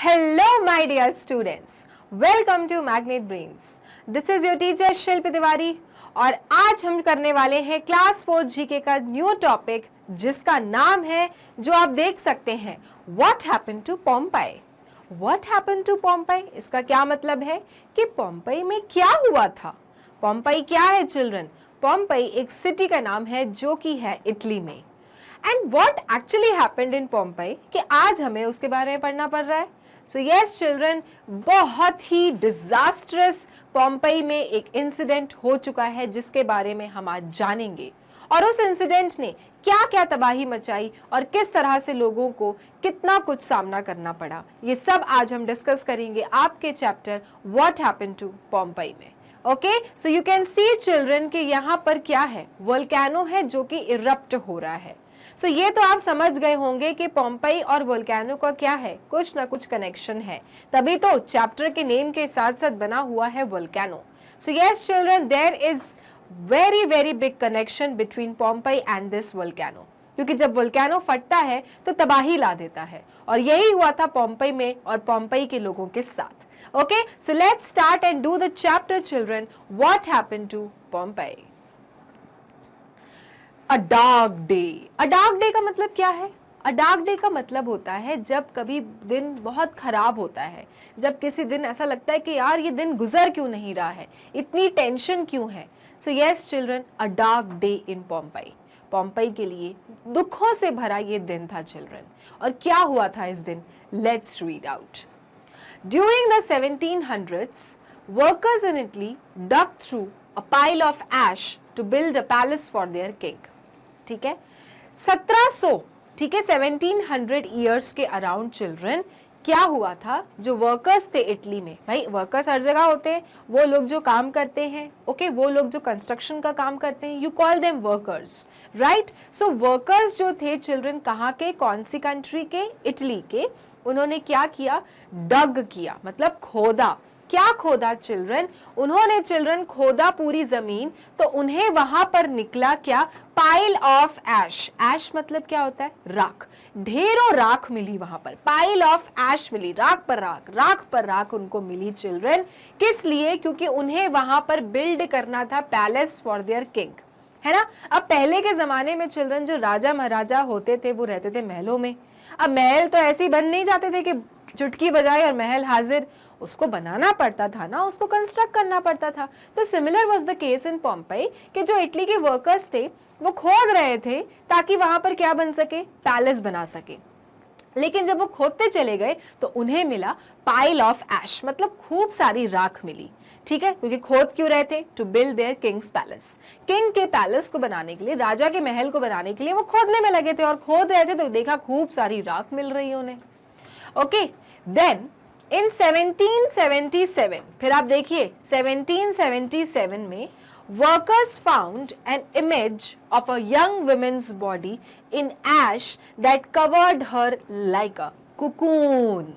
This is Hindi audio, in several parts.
Hello my dear students, welcome to Magnet Brains. This is your teacher शिल्पी तिवारी और आज हम करने वाले हैं क्लास 4 जीके का न्यू टॉपिक जिसका नाम है, जो आप देख सकते हैं, What happened to Pompeii? What happened to Pompeii? इसका क्या मतलब है कि पोम्पई में क्या हुआ था। पोम्पई क्या है चिल्ड्रन? पोम्पई एक सिटी का नाम है जो कि है इटली में। And what actually happened in Pompey कि आज हमें उसके बारे में पढ़ना पड़ रहा है। सो यस चिल्ड्रन, बहुत ही डिजास्ट्रस पोम्पई में एक इंसिडेंट हो चुका है जिसके बारे में हम आज जानेंगे और उस इंसिडेंट ने क्या क्या तबाही मचाई और किस तरह से लोगों को कितना कुछ सामना करना पड़ा, ये सब आज हम डिस्कस करेंगे आपके chapter what happened to Pompeii में। Okay, so you can see children कि यहाँ पर क्या है, वोल्केनो है जो कि इरप्ट हो रहा है। सो ये तो आप समझ गए होंगे कि पोम्पई और वोल्केनो का क्या है, कुछ ना कुछ कनेक्शन है, तभी तो चैप्टर के नेम के साथ साथ बना हुआ है volcano. So yes children, there is very big connection between Pompeii and this volcano, क्योंकि जब वोल्केनो फटता है तो तबाही ला देता है और यही हुआ था पोम्पई में और पोम्पई के लोगों के साथ। Okay, so let's start and do the chapter children, what happened to Pompeii. A dark day. A dark day का मतलब क्या है? अ डार्क डे का मतलब होता है जब कभी दिन बहुत खराब होता है, जब किसी दिन ऐसा लगता है कि यार ये दिन गुजर क्यों नहीं रहा है, इतनी टेंशन क्यों है। सो yes children, a dark day in Pompey. Pompey के लिए दुखों से भरा ये दिन था चिल्ड्रन। और क्या हुआ था इस दिन? Let's read out. During the 1700s, workers in Italy dug through a pile of ash to build a palace for their king. ठीक है, 1700, ठीक है, 1700 ईयर्स के अराउंड चिल्ड्रन क्या हुआ था। जो वर्कर्स थे इटली में, भाई वर्कर्स हर जगह होते हैं, वो लोग जो काम करते हैं, ओके, वो लोग जो कंस्ट्रक्शन का काम करते हैं, you call them workers, right. So workers जो थे चिल्ड्रन, कहाँ के, कौन सी कंट्री के? इटली के। उन्होंने क्या किया? डग किया, मतलब खोदा। क्या खोदा चिल्ड्रन? उन्होंने चिल्ड्रन खोदा पूरी जमीन, तो उन्हें वहां पर निकला क्या? पाइल ऑफ एश। एश मतलब क्या होता है? राख। ढेरों राख मिली वहां पर, पाइल ऑफ एश मिली, राख पर राख, राख पर राख उनको मिली चिल्ड्रन। किस लिए? क्योंकि उन्हें वहां पर बिल्ड करना था पैलेस फॉर देयर किंग, है ना। अब पहले के जमाने में चिल्ड्रन जो राजा महाराजा होते थे वो रहते थे महलों में। अब महल तो ऐसे ही बन नहीं जाते थे कि चुटकी बजाए और महल हाजिर, उसको बनाना पड़ता था ना, उसको कंस्ट्रक्ट करना पड़ता था। तो similar was the case in Pompey कि जो इटली के वर्कर्स थे वो खोद रहे थे ताकि वहां पर क्या बन सके? पैलेस बना सके। लेकिन जब वो खोदते चले गए तो उन्हें मिला पाइल ऑफ एश, मतलब खूब सारी राख मिली, ठीक है, क्योंकि खोद क्यों रहे थे? To build their kings palace. King के पैलेस को बनाने के लिए, राजा के महल को बनाने के लिए वो खोदने में लगे थे और खोद रहे थे तो देखा खूब सारी राख मिल रही है उन्हें। ओके, देन इन 1777, फिर आप देखिए 1777 में workers found an image of a young woman's body in ash that covered her like a cocoon.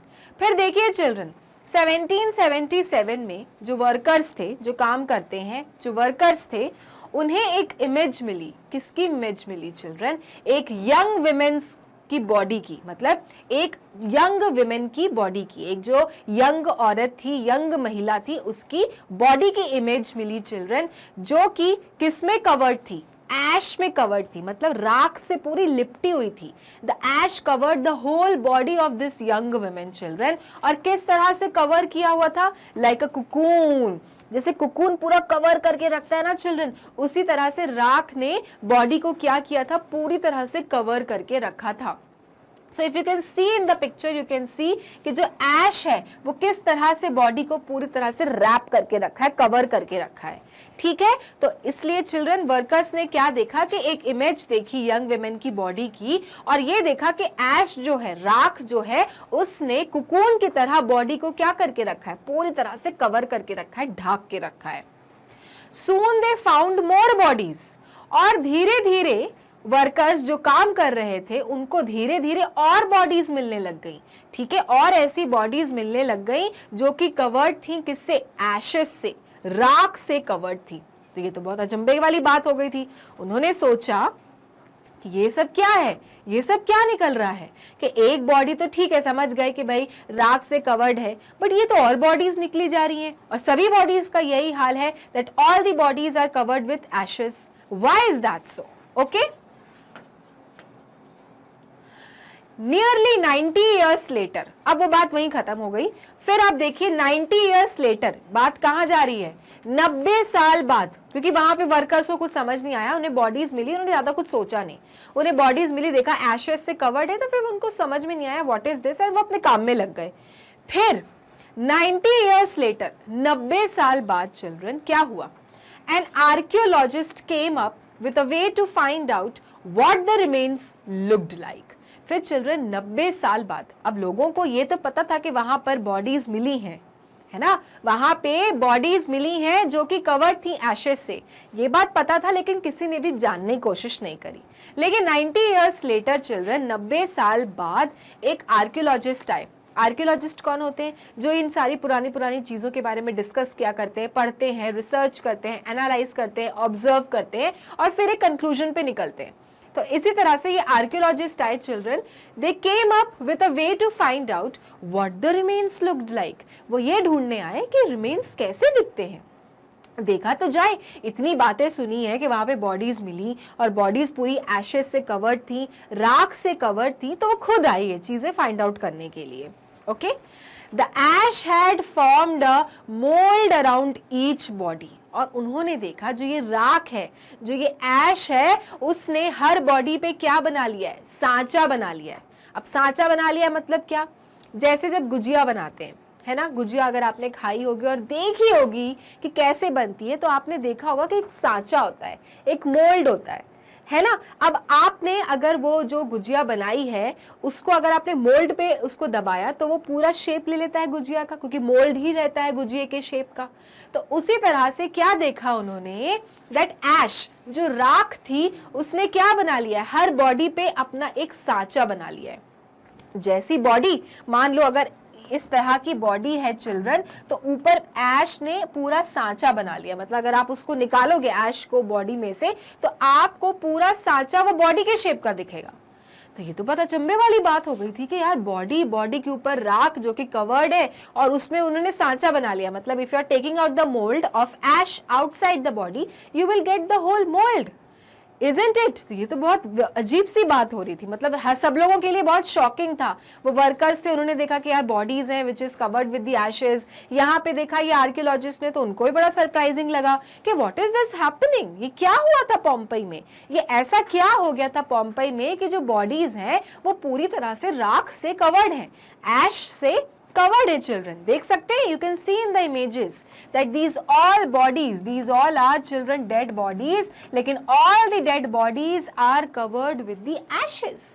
फिर देखिए चिल्ड्रन, 1777 में जो वर्कर्स थे, जो काम करते हैं, जो वर्कर्स थे, उन्हें एक इमेज मिली। किसकी इमेज मिली चिल्ड्रन? एक यंग विमेन्स की बॉडी की, मतलब एक यंग विमेन की बॉडी की, एक जो यंग औरत थी, यंग महिला थी, उसकी बॉडी की इमेज मिली चिल्ड्रन, जो कि किस में कवर्ड थी? एश में कवर्ड थी, मतलब राख से पूरी लिपटी हुई थी। The ash covered the whole body of this young women children. और किस तरह से कवर किया हुआ था? लाइक अ कुकून, जैसे कुकून पूरा कवर करके रखता है ना चिल्ड्रन, उसी तरह से राख ने बॉडी को क्या किया था? पूरी तरह से कवर करके रखा था। So if you can C in the picture, you can सी कि जो ऐश है वो किस तरह से बॉडी को पूरी तरह से रैप करके रखा है, कवर करके रखा है, ठीक है। तो इसलिए चिल्ड्रन, वर्कर्स ने क्या देखा कि एक इमेज देखी यंग विमेन की बॉडी की, और ये देखा कि ऐश जो है, राख जो है, उसने कुकून की तरह बॉडी को क्या करके रखा है? पूरी तरह से कवर करके रखा है, ढाक के रखा है। सून दे फाउंड मोर बॉडीज, और धीरे धीरे वर्कर्स जो काम कर रहे थे उनको धीरे धीरे और बॉडीज मिलने लग गई, ठीक है, और ऐसी बॉडीज मिलने लग गई जो कि कवर्ड थी किससे? एशेस से, राख से कवर्ड थी। तो ये तो बहुत अचंभे वाली बात हो गई थी। उन्होंने सोचा ये सब क्या है, ये सब क्या निकल रहा है कि एक बॉडी तो ठीक है, समझ गए कि भाई राख से कवर्ड है, बट ये तो और बॉडीज निकली जा रही हैं और सभी बॉडीज का यही हाल है that all the bodies are covered with ashes. Why is that so? Okay, nearly 90 years later, अब वो बात वहीं खत्म हो गई. फिर आप देखिए 90 ईयर्स लेटर, बात कहां जा रही है, 90 साल बाद, क्योंकि वहां पे वर्कर्स को कुछ समझ नहीं आया, उन्हें बॉडीज मिली, उन्होंने ज्यादा कुछ सोचा नहीं, उन्हें बॉडीज मिली, देखा एशेस से कवर्ड है, तो फिर उनको समझ में नहीं आया व्हाट इज दिस, और वो अपने काम में लग गए. फिर 90 ईयर्स लेटर, 90 साल बाद चिल्ड्रन क्या हुआ, an archaeologist came up with a way to find out what the remains looked like. फिर चिल्ड्रन 90 साल बाद, अब लोगों को ये तो पता था कि वहां पर बॉडीज मिली हैं, है ना, वहां पे बॉडीज मिली हैं जो कि कवर्ड थी एशेस से, ये बात पता था, लेकिन किसी ने भी जानने की कोशिश नहीं करी. लेकिन 90 इयर्स लेटर चिल्ड्रन, 90 साल बाद एक आर्कियोलॉजिस्ट आए. आर्कियोलॉजिस्ट कौन होते हैं, जो इन सारी पुरानी पुरानी चीज़ों के बारे में डिस्कस किया करते हैं, पढ़ते हैं, रिसर्च करते हैं, एनालाइज करते हैं, ऑब्जर्व करते हैं और फिर एक कंक्लूजन पे निकलते हैं. तो इसी तरह से ये आर्कियोलॉजिस्ट आए children, they came up with a way to find out what the remains looked like. वो ये ढूंढने आए कि रिमेन्स कैसे दिखते हैं. देखा तो जाए, इतनी बातें सुनी है कि वहां पे बॉडीज मिली और बॉडीज पूरी एशेस से कवर्ड थी, राख से कवर्ड थी, तो वो खुद आई ये चीजें फाइंड आउट करने के लिए. Okay, the ash had formed a mould around each body. और उन्होंने देखा जो ये राख है, जो ये ऐश है, उसने हर बॉडी पे क्या बना लिया है, सांचा बना लिया है. अब सांचा बना लिया मतलब क्या, जैसे जब गुजिया बनाते हैं, है ना, गुजिया अगर आपने खाई होगी और देखी होगी कि कैसे बनती है, तो आपने देखा होगा कि एक सांचा होता है, एक मोल्ड होता है ना. अब आपने अगर वो जो गुजिया बनाई है उसको अगर आपने मोल्ड पे उसको दबाया तो वो पूरा शेप ले लेता है गुजिया का, क्योंकि मोल्ड ही रहता है गुजिया के शेप का. तो उसी तरह से क्या देखा उन्होंने, दैट ऐश जो राख थी उसने क्या बना लिया है, हर बॉडी पे अपना एक सांचा बना लिया है. जैसी बॉडी, मान लो अगर इस तरह की बॉडी है चिल्ड्रन, तो ऊपर ऐश ने पूरा सांचा बना लिया. मतलब अगर आप उसको निकालोगे ऐश को बॉडी में से, तो आपको पूरा सांचा वो बॉडी के शेप का दिखेगा. तो ये तो पता चंबे वाली बात हो गई थी कि यार बॉडी के ऊपर राख जो कि कवर्ड है और उसमें उन्होंने सांचा बना लिया. मतलब if you are taking out the mould of ash outside the body, you will get the whole mould. Isn't it? तो ये तो बहुत अजीब सी बात हो रही थी, मतलब सब लोगों के लिए बहुत शॉकिंग था. वो वर्कर्स थे, उन्होंने देखा कि यार बॉडीज हैं which is covered with the ashes. यहाँ पे देखा ये आर्कियोलॉजिस्ट ने, तो उनको भी बड़ा सरप्राइजिंग लगा कि व्हाट इज दिस हैपनिंग, ये क्या हुआ था पोम्पई में, ये ऐसा क्या हो गया था पोम्पई में कि जो बॉडीज हैं वो पूरी तरह से राख से कवर्ड हैं, ऐश से covered है. children देख सकते हैं, you can see in the images that these all bodies, these all are children dead bodies, लेकिन all the dead bodies are covered with the ashes.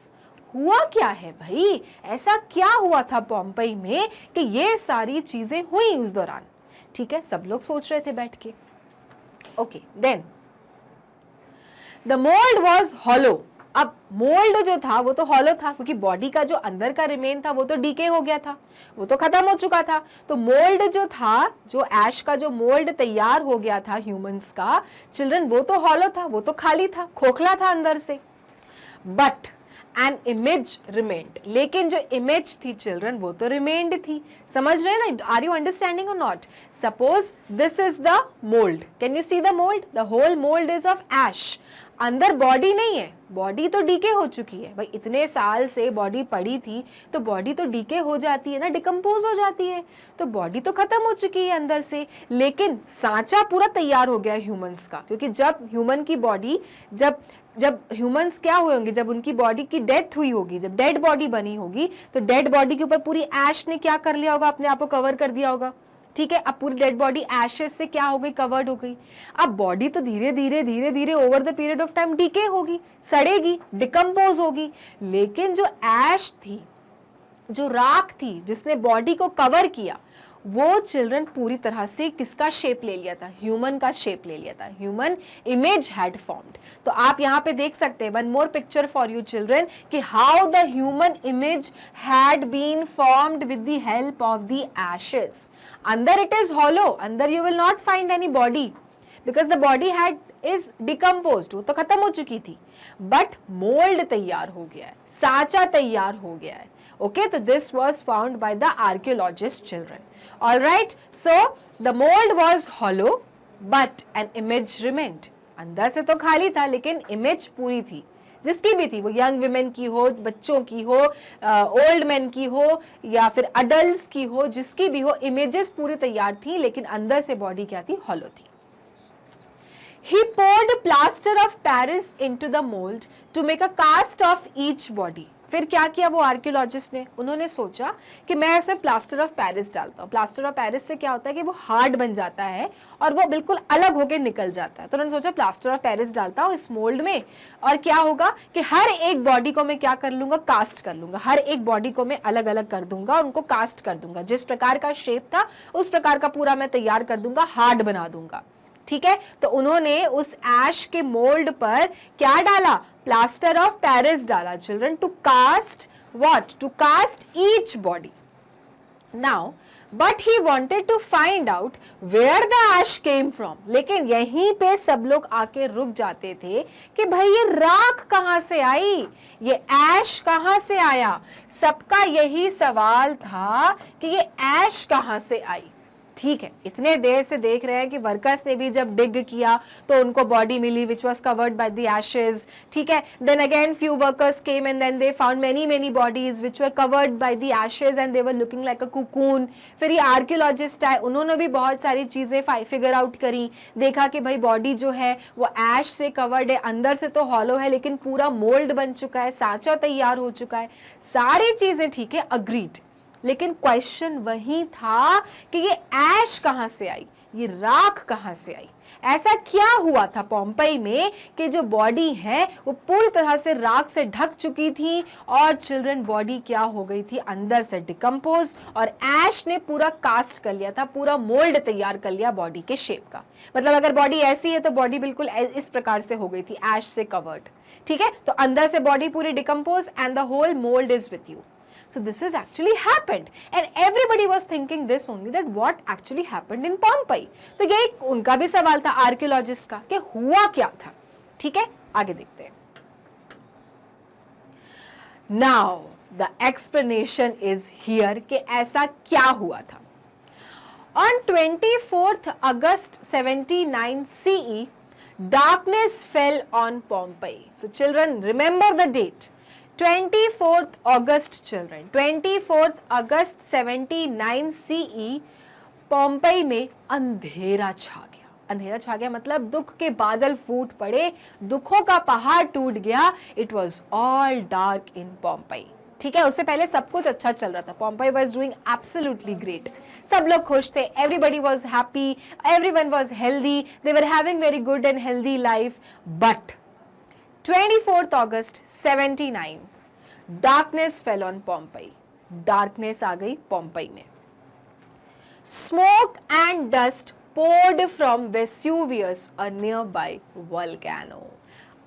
हुआ क्या है भाई, ऐसा क्या हुआ था पोम्पई में कि ये सारी चीजें हुई उस दौरान. ठीक है, सब लोग सोच रहे थे बैठ के. Okay, then the mould was hollow. अब मोल्ड जो था वो तो हॉलो था, क्योंकि बॉडी का जो अंदर का रिमेन था वो तो डीके हो गया था, वो तो खत्म हो चुका था. तो मोल्ड जो था, जो ऐश का जो मोल्ड तैयार हो गया था ह्यूमंस का चिल्ड्रन, वो तो हॉलो था, वो तो खाली था, खोखला था अंदर से. बट एन इमेज रिमेन्ड, लेकिन जो इमेज थी चिल्ड्रन वो तो रिमेन्ड थी. समझ रहे हैं ना, आर यू अंडरस्टैंडिंग और not. Suppose this is the mould, can you see the mould, the whole mould is of ash. अंदर बॉडी नहीं है, बॉडी तो डीके हो चुकी है भाई, इतने साल से बॉडी पड़ी थी तो बॉडी तो डीके हो जाती है ना, डिकम्पोज हो जाती है, तो बॉडी तो खत्म हो चुकी है अंदर से. लेकिन सांचा पूरा तैयार हो गया ह्यूमंस का, क्योंकि जब ह्यूमन की बॉडी, जब ह्यूमंस क्या हुए होंगे, जब उनकी बॉडी की डेथ हुई होगी, जब डेड बॉडी बनी होगी, तो डेड बॉडी के ऊपर पूरी ऐश ने क्या कर लिया होगा, अपने आप को कवर कर दिया होगा. ठीक है, अब पूरी डेड बॉडी एशेस से क्या हो गई, कवर्ड हो गई. अब बॉडी तो धीरे धीरे over the period of time DK होगी, सड़ेगी, डिकम्पोज होगी. लेकिन जो ऐश थी, जो राख थी जिसने बॉडी को कवर किया, वो चिल्ड्रन पूरी तरह से किसका शेप ले लिया था, ह्यूमन का शेप ले लिया था. Human image had formed. तो आप यहाँ पे देख सकते हैं, one more picture for you children, कि how the human image had been formed with the help of the ashes. अंदर इट इज हॉलो, अंदर you will not find any body. Because the body had is decomposed, वो तो खत्म हो चुकी थी, बट मोल्ड तैयार हो गया है, सांचा तैयार हो गया है. Okay, so this was found by the archaeologist children. All right, so the mold was hollow, but an image remained. अंदर से तो खाली था लेकिन इमेज पूरी थी, जिसकी भी थी, वो यंग विमेन की हो, बच्चों की हो, ओल्ड मैन की हो या फिर अडल्ट्स की हो, जिसकी भी हो, इमेजेस पूरी तैयार थी लेकिन अंदर से बॉडी क्या थी, हॉलो थी. He poured plaster of Paris into the mold to make a cast of each body. फिर क्या किया वो आर्कियोलॉजिस्ट ने, उन्होंने सोचा कि मैं इसमें प्लास्टर ऑफ पेरिस डालता हूँ. प्लास्टर ऑफ पेरिस से क्या होता है कि वो हार्ड बन जाता है और वो बिल्कुल अलग होकर निकल जाता है. तो उन्होंने सोचा प्लास्टर ऑफ पेरिस डालता हूँ इस मोल्ड में, और क्या होगा कि हर एक बॉडी को मैं क्या कर लूंगा, कास्ट कर लूंगा. हर एक बॉडी को मैं अलग अलग कर दूंगा, उनको कास्ट कर दूंगा. जिस प्रकार का शेप था उस प्रकार का पूरा मैं तैयार कर दूंगा, हार्ड बना दूंगा. ठीक है, तो उन्होंने उस ऐश के मोल्ड पर क्या डाला, प्लास्टर ऑफ पेरिस डाला children, to cast what, to cast each body. Now but he wanted to find out where the ash came from. लेकिन यहीं पे सब लोग आके रुक जाते थे कि भाई ये राख कहां से आई, ये ऐश कहां से आया. सबका यही सवाल था कि ये ऐश कहां से आई. ठीक है, इतने देर से देख रहे हैं कि वर्कर्स ने भी जब डिग किया तो उनको बॉडी मिली which was covered by the ashes. ठीक है, then again few workers came and then they found many bodies which were covered by the ashes and they were looking like a cocoon. फिर ये आर्कियोलॉजिस्ट आए, उन्होंने भी बहुत सारी चीजें फिगर आउट करी, देखा कि भाई बॉडी जो है वो ऐश से कवर्ड है, अंदर से तो हॉलो है लेकिन पूरा मोल्ड बन चुका है, सांचा तैयार हो चुका है, सारी चीजें ठीक है, अग्रीड. लेकिन क्वेश्चन वही था कि ये ऐश कहां से आई, ये राख कहां से आई. ऐसा क्या हुआ था पोम्पई में कि जो बॉडी है वो पूरी तरह से राख से ढक चुकी थी और चिल्ड्रन बॉडी क्या हो गई थी, अंदर से डिकम्पोज, और ऐश ने पूरा कास्ट कर लिया था, पूरा मोल्ड तैयार कर लिया बॉडी के शेप का. मतलब अगर बॉडी ऐसी है तो बॉडी बिल्कुल इस प्रकार से हो गई थी, ऐश से कवर्ड. ठीक है, तो अंदर से बॉडी पूरी decompose and the whole mould is with you. So this has actually happened and everybody was thinking this only, that what actually happened in Pompeii. तो ये उनका भी सवाल था आर्कियोलॉजिस्ट का कि हुआ क्या था. ठीक है, आगे देखते हैं. Now the explanation is here कि ऐसा क्या हुआ था. On 24th August 79 CE, darkness fell on Pompeii. So children, remember the date. 24th August children, 24th August 79 CE, Pompey में अंधेरा छा गया. अंधेरा छा गया मतलब दुख के बादल फूट पड़े, दुखों का पहाड़ टूट गया. It was all dark in Pompey. ठीक है, उससे पहले सब कुछ अच्छा चल रहा था. Pompey was doing absolutely great, सब लोग खुश थे, everybody was happy, everyone was healthy, they were having very good and healthy life. But 24th August 79, darkness fell on Pompeii. Darkness आ गई पोम्पई में. Smoke and dust poured from Vesuvius, a nearby volcano.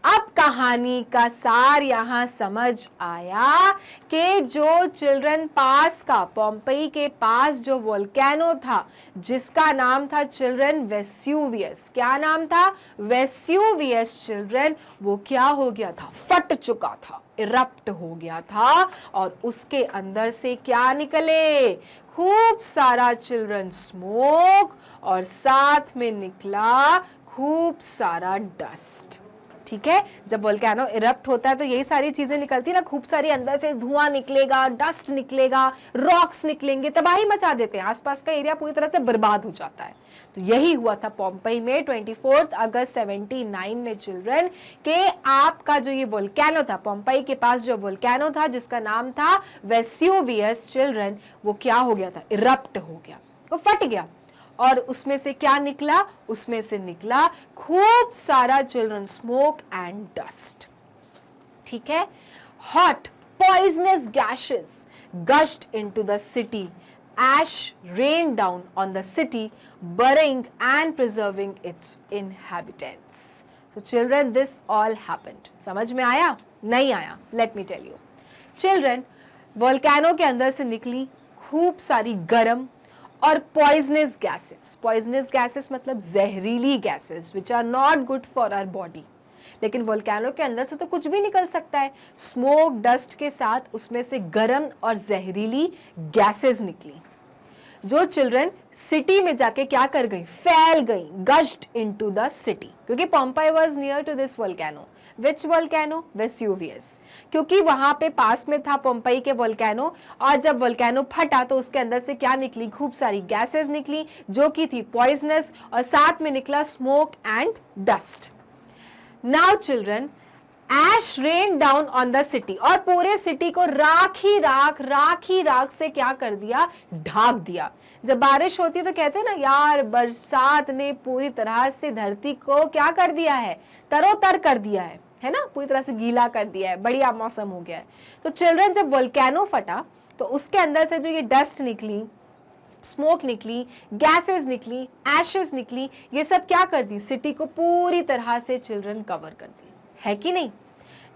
अब कहानी का सार यहाँ समझ आया कि जो चिल्ड्रन पास का, पोम्पई के पास जो वोल्केनो था जिसका नाम था चिल्ड्रन वेस्यूवियस. क्या नाम था, वेस्यूवियस चिल्ड्रन. वो क्या हो गया था, फट चुका था, इरप्ट हो गया था, और उसके अंदर से क्या निकले, खूब सारा चिल्ड्रन स्मोक, और साथ में निकला खूब सारा डस्ट. ठीक है, जब वोल्केनो इरप्ट होता है तो यही सारी चीजें निकलती है ना, खूब सारी अंदर से धुआं निकलेगा, डस्ट निकलेगा, रॉक्स निकलेंगे, तबाही मचा देते हैं, आसपास का एरिया पूरी तरह से बर्बाद हो जाता है. तो यही हुआ था पोम्पई में 24th अगस्त 79 में चिल्ड्रन, के आपका जो ये वोल्केनो था, पोम्पई के पास जो वोल्केनो था जिसका नाम था वेस्यूवियस चिल्ड्रन, वो क्या हो गया था, इरप्ट हो गया, वो फट गया. और उसमें से क्या निकला, उसमें से निकला खूब सारा चिल्ड्रन स्मोक एंड डस्ट. ठीक है, hot poisonous gases gushed into the city. Ash rained down on the city, burying and preserving its inhabitants. So children, this all happened. समझ में आया, नहीं आया? Let me tell you. Children, volcano के अंदर से निकली खूब सारी गर्म और पॉइजनस गैसेस, पॉइजनस गैसेस मतलब जहरीली gases which are not good for our body. लेकिन वोल्केनो के अंदर से तो कुछ भी निकल सकता है, स्मोक डस्ट के साथ उसमें से गर्म और जहरीली गैसेस निकली, जो चिल्ड्रन सिटी में जाके क्या कर गई, फैल गई, गश्ड इनटू द सिटी, क्योंकि Pompeii was near to this volcano. Which volcano? Vesuvius, क्योंकि वहां पे पास में था पोम्पई के वोल्केनो, और जब वोल्केनो फटा तो उसके अंदर से क्या निकली, खूब सारी गैसेस निकली जो कि थी पॉइजनस, और साथ में निकला smoke and dust. Now children, ash rain down on the city, और पूरे सिटी को राख ही राख से क्या कर दिया, ढाक दिया। जब बारिश होती है तो कहते हैं ना यार बरसात ने पूरी तरह से धरती को क्या कर दिया है, तरोतर कर दिया है ना, पूरी तरह से गीला कर दिया है, बढ़िया मौसम हो गया है। तो चिल्ड्रन, जब वोल्केनो फटा तो उसके अंदर से जो ये डस्ट निकली, स्मोक निकली, गैसेस निकली, एशेस निकली, ये सब क्या कर दी, सिटी को पूरी तरह से चिल्ड्रन कवर कर दी, है कि नहीं।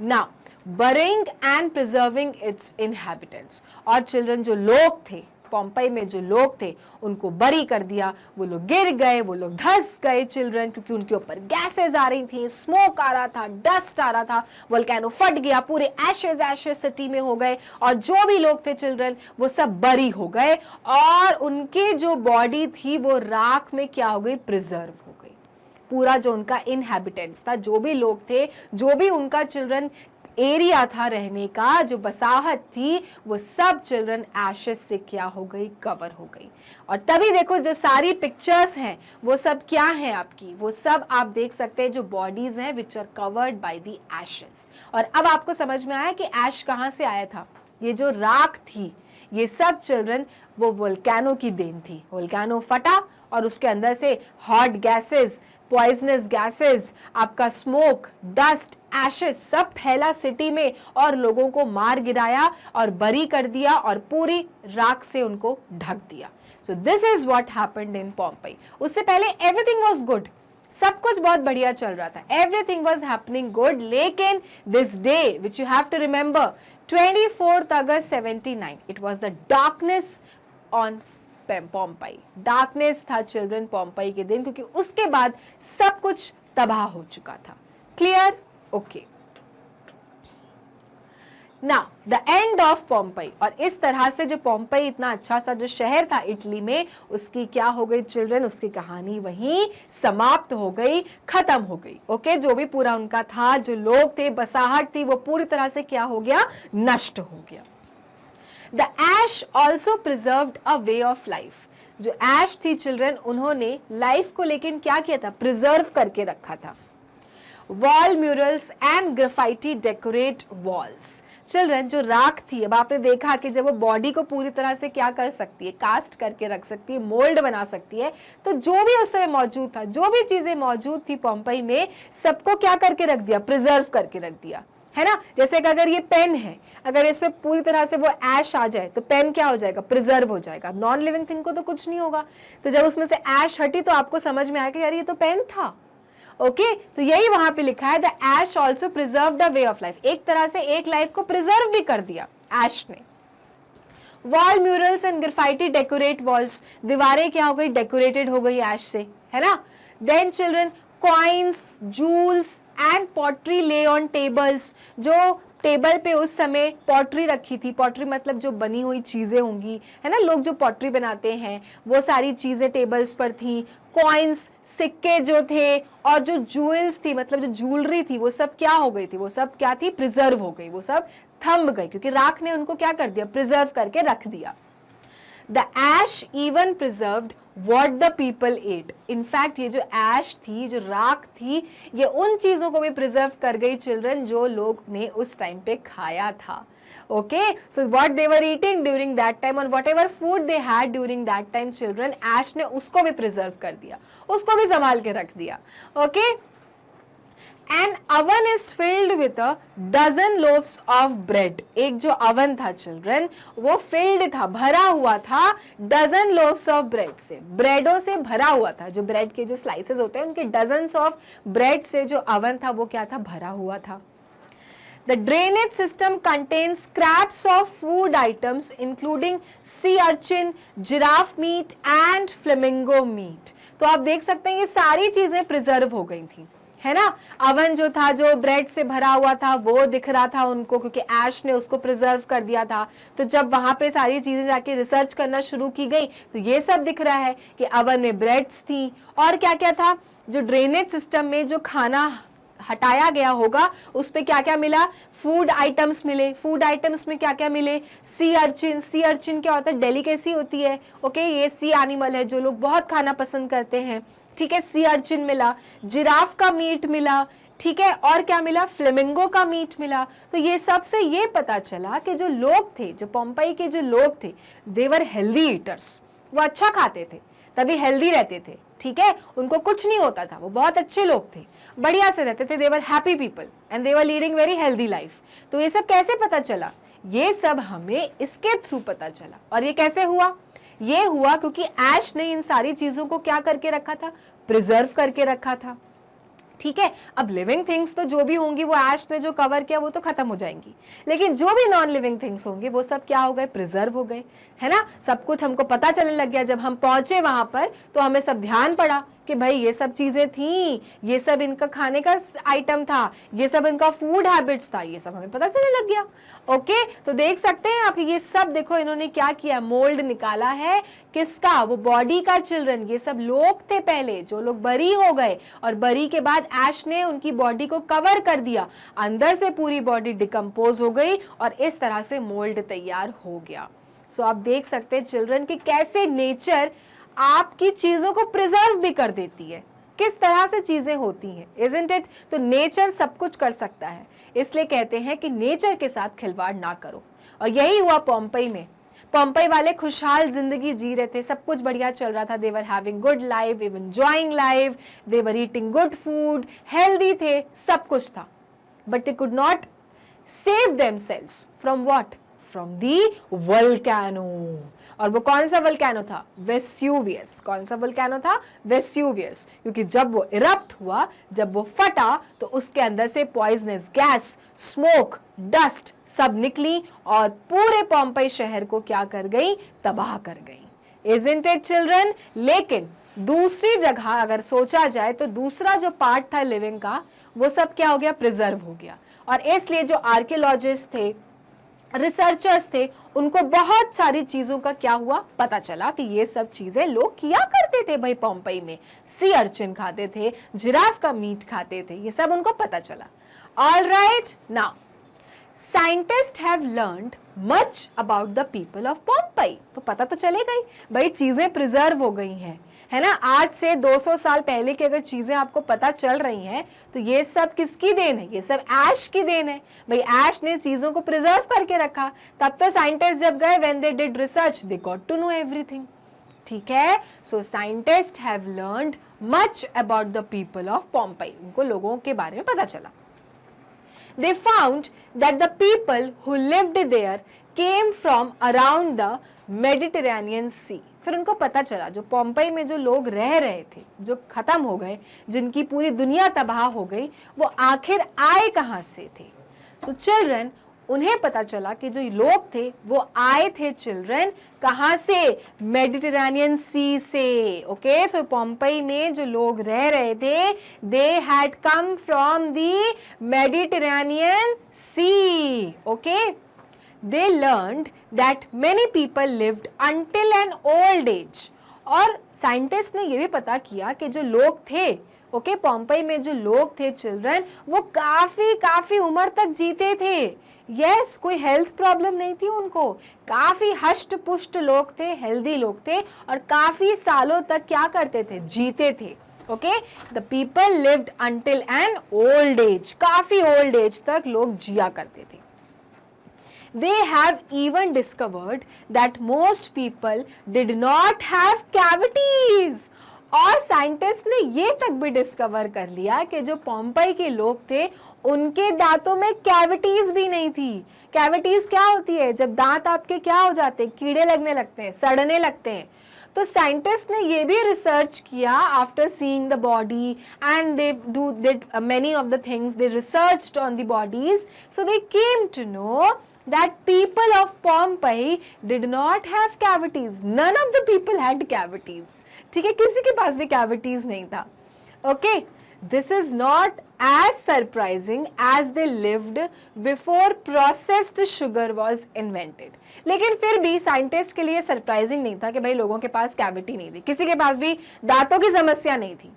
Now burying and preserving its inhabitants, और चिल्ड्रन जो लोग थे पोम्पई में, जो लोग थे उनको बरी कर दिया, वो लोग गिर गए, वो लोग धंस गए चिल्ड्रन, क्योंकि उनके ऊपर गैसेस आ रही थी, स्मोक आ रहा था, डस्ट आ रहा था, वोल्केनो फट गया, पूरे एशेस सिटी में हो गए, और जो भी लोग थे चिल्ड्रन वो सब बरी हो गए, और उनकी जो बॉडी थी वो राख में क्या हो गई, प्रिजर्व हो गई। पूरा जो उनका इनहैबिटेंट्स था, जो भी लोग थे, जो भी उनका चिल्ड्रन एरिया था रहने का, जो बसाहट थी, वो सब चिल्ड्रन एशेस से क्या हो गई, कवर हो गई। और तभी देखो जो सारी पिक्चर्स हैं वो सब क्या हैं आपकी, वो सब आप देख सकते हैं जो बॉडीज हैं which are covered by the ashes. और अब आपको समझ में आया कि ऐश कहाँ से आया था, ये जो राख थी, ये सब चिल्ड्रन वो वोल्केनो की देन थी। वोल्केनो फटा और उसके अंदर से हॉट गैसेस, पॉइजनस गैसेस, आपका स्मोक, डस्ट, एशेस सब फैला सिटी में, और लोगों को मार गिराया और बरी कर दिया, और पूरी राख से उनको ढक दिया। So this is what happened in Pompey. उससे पहले एवरीथिंग वाज गुड, सब कुछ बहुत बढ़िया चल रहा था, एवरीथिंग वाज हैपनिंग गुड। लेकिन this day which you have to remember, 24 August 79, it was the darkness on Pompeii. Darkness था चिल्ड्रन पोम्पई के दिन, क्योंकि उसके बाद सब कुछ तबाह हो चुका था। Clear? Okay. Now the end of Pompey, और इस तरह से जो पोम्पई इतना अच्छा सा जो शहर था इटली में, उसकी क्या हो गई चिल्ड्रन, उसकी कहानी वहीं समाप्त हो गई, खत्म हो गई। ओके, जो भी पूरा उनका था, जो लोग थे, बसाहट थी, वो पूरी तरह से क्या हो गया, नष्ट हो गया। The ash also preserved a way of life. जो ऐश थी चिल्ड्रन, उन्होंने लाइफ को लेकिन क्या किया था, प्रिजर्व करके रखा था। Wall murals and graffiti decorate walls. Children, जो राख थी, अब आपने देखा कि जब वो बॉडी को पूरी तरह से क्या कर सकती है, कास्ट करके रख सकती है, मोल्ड बना सकती है, तो जो भी उस समय मौजूद था, जो भी चीजें मौजूद थी पोम्पई में, सबको क्या करके रख दिया, प्रिजर्व करके रख दिया, है ना। जैसे कि अगर ये पेन है, अगर इसमें पूरी तरह से वो ऐश आ जाए तो पेन क्या हो जाएगा, प्रिजर्व हो जाएगा। नॉन लिविंग थिंग को तो कुछ नहीं होगा, तो जब उसमें से ऐश हटी तो आपको समझ में आया कि यार ये तो पेन था। ओके, तो यही वहां पे लिखा है, the ash also preserved a way of life. एक तरह से एक लाइफ को प्रिजर्व भी कर दिया ऐश ने। Wall murals and graffiti decorate walls, दीवारें क्या हो गई, डेकोरेटेड हो गई ऐश से, है ना। Then children, coins, jewels and pottery lay on tables, जो टेबल पे उस समय पॉटरी रखी थी, पॉटरी मतलब जो बनी हुई चीजें होंगी, है ना, लोग जो पॉटरी बनाते हैं, वो सारी चीजें टेबल्स पर थी। कॉइन्स, सिक्के जो थे, और जो जूल्स थी, मतलब जो ज्वेलरी थी, वो सब क्या हो गई थी, वो सब क्या थी, प्रिजर्व हो गई, वो सब थम गई, क्योंकि राख ने उनको क्या कर दिया, प्रिजर्व करके रख दिया। The ash even preserved what the people ate. In fact ये जो ऐश थी, जो राख थी, ये उन चीजों को भी प्रिजर्व कर गई चिल्ड्रन जो लोग ने उस टाइम पे खाया था। Okay, so what they were eating during that time, और whatever food they had during that time children, ash ने उसको भी प्रिजर्व कर दिया, उसको भी संभाल के रख दिया। Okay, An oven is filled with a dozen loaves of bread. एक जो अवन था चिल्ड्रन, वो filled था, भरा हुआ था, dozen loaves of bread से, ब्रेडों से भरा हुआ था। जो ब्रेड के जो स्लाइसेस होते हैं, उनके dozens of bread से जो अवन था वो क्या था, भरा हुआ था। The drainage system contains scraps of food items including sea urchin, giraffe meat and flamingo meat. तो आप देख सकते हैं ये सारी चीजें प्रिजर्व हो गई थी, है ना। अवन जो था, जो ब्रेड से भरा हुआ था, वो दिख रहा था उनको क्योंकि ऐश ने उसको प्रिजर्व कर दिया था। तो जब वहां पे सारी चीजें जाके रिसर्च करना शुरू की गई तो ये सब दिख रहा है कि अवन में ब्रेड्स थी और क्या क्या था। जो ड्रेनेज सिस्टम में जो खाना हटाया गया होगा उस पे क्या क्या मिला, फूड आइटम्स मिले। फूड आइटम्स में क्या क्या मिले, सी अर्चिन। सी अर्चिन क्या होता है, डेलिकेसी होती है, ओके, ये सी एनिमल है जो लोग बहुत खाना पसंद करते हैं, ठीक है, सी अर्चिन मिला। जिराफ का मीट मिला, ठीक है, और क्या मिला, फ्लेमिंगो का मीट मिला। तो ये सबसे ये पता चला कि जो लोग थे, जो पोम्पई के जो लोग थे, देवर हेल्दी ईटर्स, वो अच्छा खाते थे तभी हेल्दी रहते थे, ठीक है, उनको कुछ नहीं होता था, वो बहुत अच्छे लोग थे, बढ़िया से रहते थे, they were happy people and they were leading very healthy life. तो ये सब कैसे पता चला, ये सब हमें इसके थ्रू पता चला। और ये कैसे हुआ, ये हुआ क्योंकि ऐश ने इन सारी चीजों को क्या करके रखा था, प्रिजर्व करके रखा था, ठीक है। अब लिविंग थिंग्स तो जो भी होंगी वो ऐश ने जो कवर किया वो तो खत्म हो जाएंगी, लेकिन जो भी नॉन लिविंग थिंग्स होंगे वो सब क्या हो गए, प्रिजर्व हो गए, है ना। सब कुछ हमको पता चलने लग गया। जब हम पहुंचे वहां पर तो हमें सब ध्यान पड़ा कि भाई ये सब चीजें थी, ये सब इनका खाने का आइटम था, ये सब इनका फूड हैबिट्स था, ये सब हमें पता चलने लग गया। ओके, तो देख सकते हैं आप ये सब, देखो इन्होंने क्या किया, मोल्ड निकाला है किसका, वो बॉडी का चिल्ड्रन। ये सब लोग थे पहले जो लोग बरी हो गए और बरी के बाद ऐश ने उनकी बॉडी को कवर कर दिया, अंदर से पूरी बॉडी डिकम्पोज हो गई और इस तरह से मोल्ड तैयार हो गया। सो आप देख सकते हैं चिल्ड्रन की कैसे नेचर आपकी चीजों को प्रिजर्व भी कर देती है, किस तरह से चीजें होती हैं, इजंट इट। तो नेचर सब कुछ कर सकता है, इसलिए कहते हैं कि नेचर के साथ खिलवाड़ ना करो। और यही हुआ पोम्पई में। पोम्पई वाले खुशहाल जिंदगी जी रहे थे, सब कुछ बढ़िया चल रहा था, they were having good life, they were enjoying life, they were eating good food, healthy थे, सब कुछ था, but they could not save themselves from what, from the volcano. और वो कौन सा वोल्केनो था, वेस्यूवियस। कौन सा वोल्केनो था, वेस्यूवियस, क्योंकि जब वो इरप्ट हुआ, जब वो फटा तो उसके अंदर से पॉइजनस गैस, स्मोक, डस्ट सब निकली और पूरे पोम्पई शहर को क्या कर गई, तबाह कर गई। Isn't it children. लेकिन दूसरी जगह अगर सोचा जाए तो दूसरा जो पार्ट था लिविंग का, वो सब क्या हो गया, प्रिजर्व हो गया। और इसलिए जो आर्कियोलॉजिस्ट थे, रिसर्चर्स थे, उनको बहुत सारी चीजों का क्या हुआ, पता चला कि ये सब चीजें लोग किया करते थे भाई पोम्पई में। सी अर्चिन खाते थे, जिराफ का मीट खाते थे, ये सब उनको पता चला। All right, now scientist have learned much about the people of Pompey. तो पता तो चलेगा ही भाई, चीजें प्रिजर्व हो गई हैं, है ना। आज से 200 साल पहले की अगर चीजें आपको पता चल रही हैं तो ये सब किसकी देन है, ये सब ऐश की देन है भाई। ऐश ने चीजों को प्रिजर्व करके रखा, तब तो साइंटिस्ट जब गए, when they did research, they got to know everything, ठीक है। So scientist have learned much about the people of Pompeii, उनको लोगों के बारे में पता चला। They found that the people who lived there came from around the Mediterranean Sea. फिर उनको पता चला जो पोम्पई में जो लोग रह रहे थे, जो खत्म हो गए, जिनकी पूरी दुनिया तबाह हो गई, वो आखिर आए कहाँ से थे। So children, उन्हें पता चला कि जो लोग थे वो आए थे चिल्ड्रन कहाँ से, मेडिटेरेनियन सी से। ओके, सो पोम्पई में जो लोग रह रहे थे, they had come from the Mediterranean Sea. Okay, they learned that many people lived until an old age। और साइंटिस्ट ने ये भी पता किया कि जो लोग थे, ओके, पोम्पई में जो लोग थे चिल्ड्रन, वो काफी उम्र तक जीते थे। यस, कोई हेल्थ प्रॉब्लम नहीं थी उनको, काफी हष्ट पुष्ट लोग थे, हेल्दी लोग थे और काफी सालों तक क्या करते थे, जीते थे। Okay, the people lived until an old age, काफी ओल्ड एज तक लोग जिया करते थे। They have even discovered that most people did not have cavities। और साइंटिस्ट ने ये तक भी डिस्कवर कर लिया कि जो पोम्पई के लोग थे उनके दांतों में कैविटीज भी नहीं थी। कैविटीज क्या होती है, जब दांत आपके क्या हो जाते हैं, कीड़े लगने लगते हैं, सड़ने लगते हैं, तो साइंटिस्ट ने ये भी रिसर्च किया after seeing the body and they did many of the things, they researched on the bodies, so they came to know that people of Pompeii did not have cavities. None of the people had cavities. ठीक है, किसी के पास भी cavities नहीं था. Okay, this is not as surprising as they lived before processed sugar was invented. लेकिन फिर भी साइंटिस्ट के लिए सरप्राइजिंग नहीं था कि भाई लोगों के पास कैविटी नहीं थी, किसी के पास भी दांतों की समस्या नहीं थी.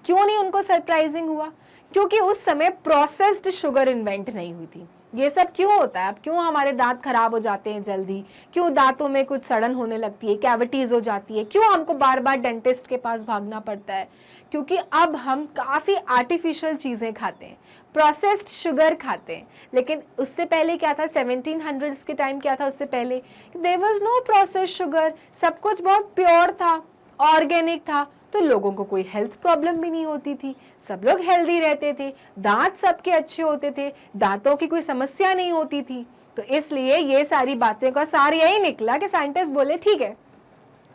क्यों नहीं उनको सरप्राइजिंग हुआ? क्योंकि उस समय प्रोसेस्ड शुगर इन्वेंट नहीं हुई थी. ये सब क्यों होता है? अब क्यों हमारे दांत खराब हो जाते हैं जल्दी, क्यों दांतों में कुछ सड़न होने लगती है, कैविटीज हो जाती है, क्यों हमको बार बार डेंटिस्ट के पास भागना पड़ता है? क्योंकि अब हम काफ़ी आर्टिफिशियल चीज़ें खाते हैं, प्रोसेस्ड शुगर खाते हैं. लेकिन उससे पहले क्या था? 1700s के टाइम क्या था? उससे पहले there was no processed sugar, सब कुछ बहुत प्योर था, ऑर्गेनिक था, तो लोगों को कोई हेल्थ प्रॉब्लम भी नहीं होती थी, सब लोग हेल्दी रहते थे, दांत सबके अच्छे होते थे, दांतों की कोई समस्या नहीं होती थी. तो इसलिए ये सारी बातें का सार यही निकला कि साइंटिस्ट बोले ठीक है,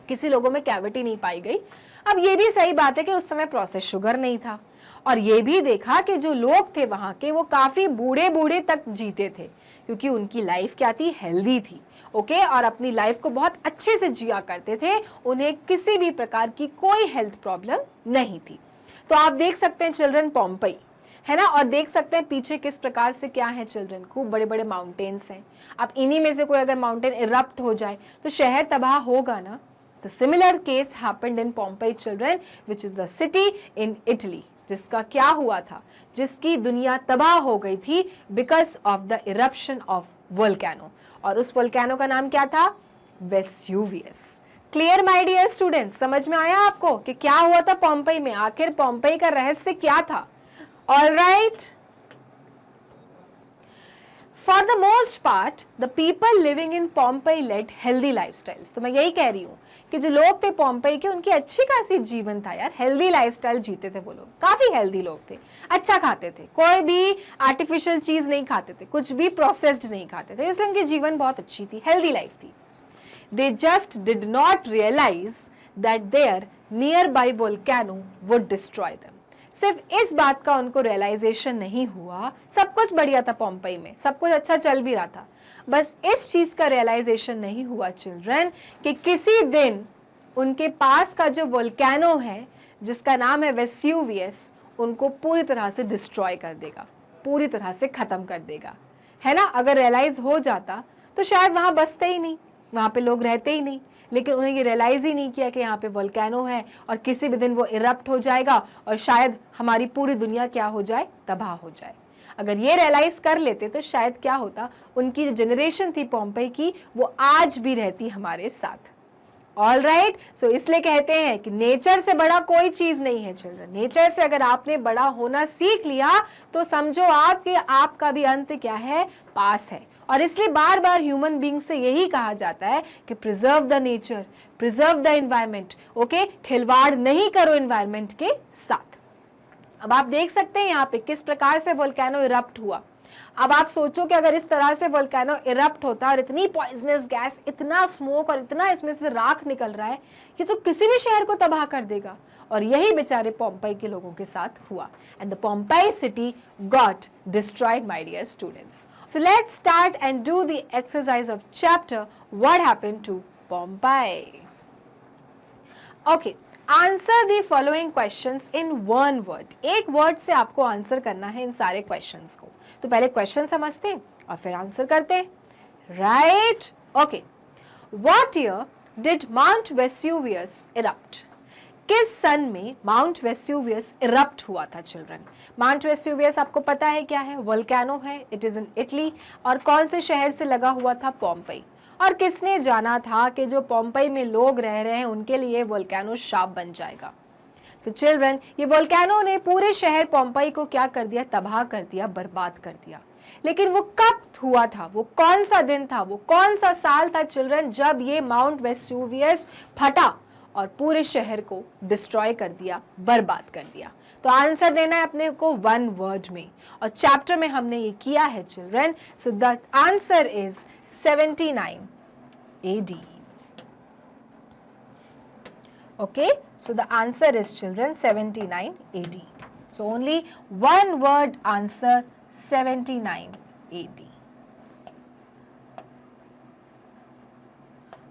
किसी लोगों में कैविटी नहीं पाई गई. अब ये भी सही बात है कि उस समय प्रोसेस शुगर नहीं था, और ये भी देखा कि जो लोग थे वहाँ के वो काफ़ी बूढ़े बूढ़े तक जीते थे, क्योंकि उनकी लाइफ क्या थी? हेल्दी थी. ओके, और अपनी लाइफ को बहुत अच्छे से जिया करते थे, उन्हें किसी भी प्रकार की कोई हेल्थ प्रॉब्लम नहीं थी. तो आप देख सकते हैं चिल्ड्रन पोम्पई है ना, और देख सकते हैं पीछे किस प्रकार से क्या है चिल्ड्रन, खूब बड़े बड़े माउंटेन्स हैं. अब इन्हीं में से कोई अगर माउंटेन इरप्ट हो जाए तो शहर तबाह होगा ना. तो similar case happened in Pompey children, which is the city in Italy, जिसका क्या हुआ था, जिसकी दुनिया तबाह हो गई थी because of the eruption of volcano. और उस वोल्केनो का नाम क्या था? Vesuvius. Clear my dear students? समझ में आया आपको कि क्या हुआ था पोम्पई में? आखिर पोम्पई का रहस्य क्या था? All right. For the most part, the people living in Pompeii led healthy lifestyles. तो मैं यही कह रही हूँ कि जो लोग थे पोम्पई के, उनकी अच्छी खासी जीवन था यार, हेल्दी लाइफस्टाइल जीते थे वो लोग, काफी हेल्दी लोग थे, अच्छा खाते थे, कोई भी आर्टिफिशियल चीज नहीं खाते थे, कुछ भी प्रोसेस्ड नहीं खाते थे, इसलिए उनकी जीवन बहुत अच्छी थी, हेल्दी लाइफ थी. They just did not realize that their nearby volcano would destroy them. सिर्फ इस बात का उनको रियलाइजेशन नहीं हुआ, सब कुछ बढ़िया था पोम्पई में, सब कुछ अच्छा चल भी रहा था, बस इस चीज का रियलाइजेशन नहीं हुआ चिल्ड्रन कि किसी दिन उनके पास का जो वोल्केनो है जिसका नाम है वेस्यूवियस, उनको पूरी तरह से डिस्ट्रॉय कर देगा, पूरी तरह से खत्म कर देगा, है ना. अगर रियलाइज हो जाता तो शायद वहां बसते ही नहीं, वहाँ पे लोग रहते ही नहीं, लेकिन उन्हें ये रियलाइज ही नहीं किया कि यहाँ पे वोल्केनो है और किसी भी दिन वो इरप्ट हो जाएगा और शायद हमारी पूरी दुनिया क्या हो जाए? तबाह हो जाए. अगर ये रियलाइज कर लेते तो शायद क्या होता, उनकी जो जनरेशन थी पोम्पई की, वो आज भी रहती हमारे साथ. All right. सो इसलिए कहते हैं कि नेचर से बड़ा कोई चीज नहीं है चिल्ड्रन. नेचर से अगर आपने बड़ा होना सीख लिया तो समझो आपका भी अंत क्या है? पास है. और इसलिए बार बार ह्यूमन बीइंग से यही कहा जाता है कि preserve the nature, preserve the environment. Okay, खिलवाड़ नहीं करो एनवायरमेंट के साथ. अब आप देख सकते हैं यहाँ पे किस प्रकार से वोल्केनो इरप्ट हुआ. अब आप सोचो कि अगर इस तरह से वोल्केनो इरप्ट होता और इतनी पॉइजनस गैस, इतना स्मोक और इतना इसमें से राख निकल रहा है, ये तो किसी भी शहर को तबाह कर देगा. और यही बेचारे पोम्पई के लोगों के साथ हुआ. And the Pompeii city got destroyed my dear students. So let's start and do the exercise of chapter what happened to Pompeii. Okay, answer the following questions in one word. एक word से आपको आंसर करना है इन सारे questions को. तो पहले question समझते हैं और फिर आंसर करते हैं. Right? Okay. What year did Mount Vesuvius erupt? किस सन में माउंट वेस्यूवियस इरप्ट हुआ था चिल्ड्रन? माउंट वेस्यूवियस आपको पता है क्या है? वोल्केनो है. It is in Italy. और कौन से शहर से लगा हुआ था? पोम्पई. और किसने जाना था कि जो पोम्पई में लोग रह रहे हैं उनके लिए वोल्केनो शाप बन जाएगा? सो चिल्ड्रन, ये वोल्केनो ने पूरे शहर पोम्पई को क्या कर दिया? तबाह कर दिया, बर्बाद कर दिया. लेकिन वो कब हुआ था? वो कौन सा दिन था? वो कौन सा साल था चिल्ड्रन जब ये माउंट वेस्यूवियस फटा और पूरे शहर को डिस्ट्रॉय कर दिया, बर्बाद कर दिया? तो आंसर देना है अपने को वन वर्ड में, और चैप्टर में हमने ये किया है children. So the answer is 79 AD. Okay, so the answer is, children, 79 AD. So only one word answer, 79 AD.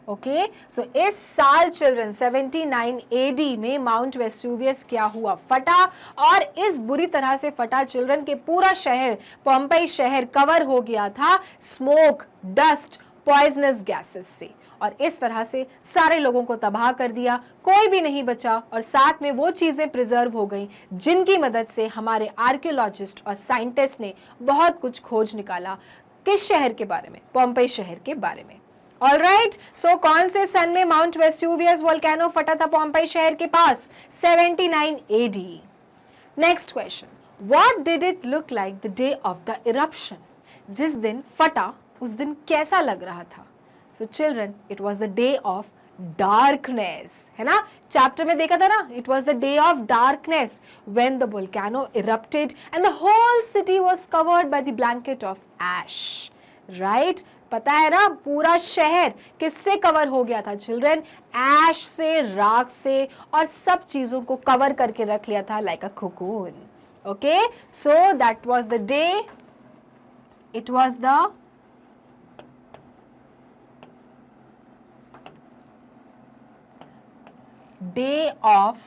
Okay, सो इस साल चिल्ड्रन 79 AD में माउंट वेस्यूवियस क्या हुआ, फटा, और इस बुरी तरह से फटा चिल्ड्रन के पूरा शहर, पोम्पेई शहर कवर हो गया था स्मोक, डस्ट, पॉइजनस गैसेस से, और इस तरह से सारे लोगों को तबाह कर दिया, कोई भी नहीं बचा, और साथ में वो चीजें प्रिजर्व हो गई जिनकी मदद से हमारे आर्कियोलॉजिस्ट और साइंटिस्ट ने बहुत कुछ खोज निकाला। किस शहर के बारे में? पोम्पेई शहर के बारे में। ऑलराइट, सो कौन से सन में माउंट वेस्यूवियस वोल्केनो फटा था पोम्पेई शहर के पास? 79 AD। Next question, what did it look like the day of the eruption? जिस दिन फटा उस दिन कैसा लग रहा था? So children, it was the day of darkness, है ना, चैप्टर में देखा था ना, it was the day of darkness when the volcano erupted and the whole city was covered by the blanket of ash. Right, पता है ना, पूरा शहर किससे कवर हो गया था चिल्ड्रन? ऐश से, राख से, और सब चीजों को कवर करके रख लिया था like a cocoon. Okay, so that was the day, it was the day of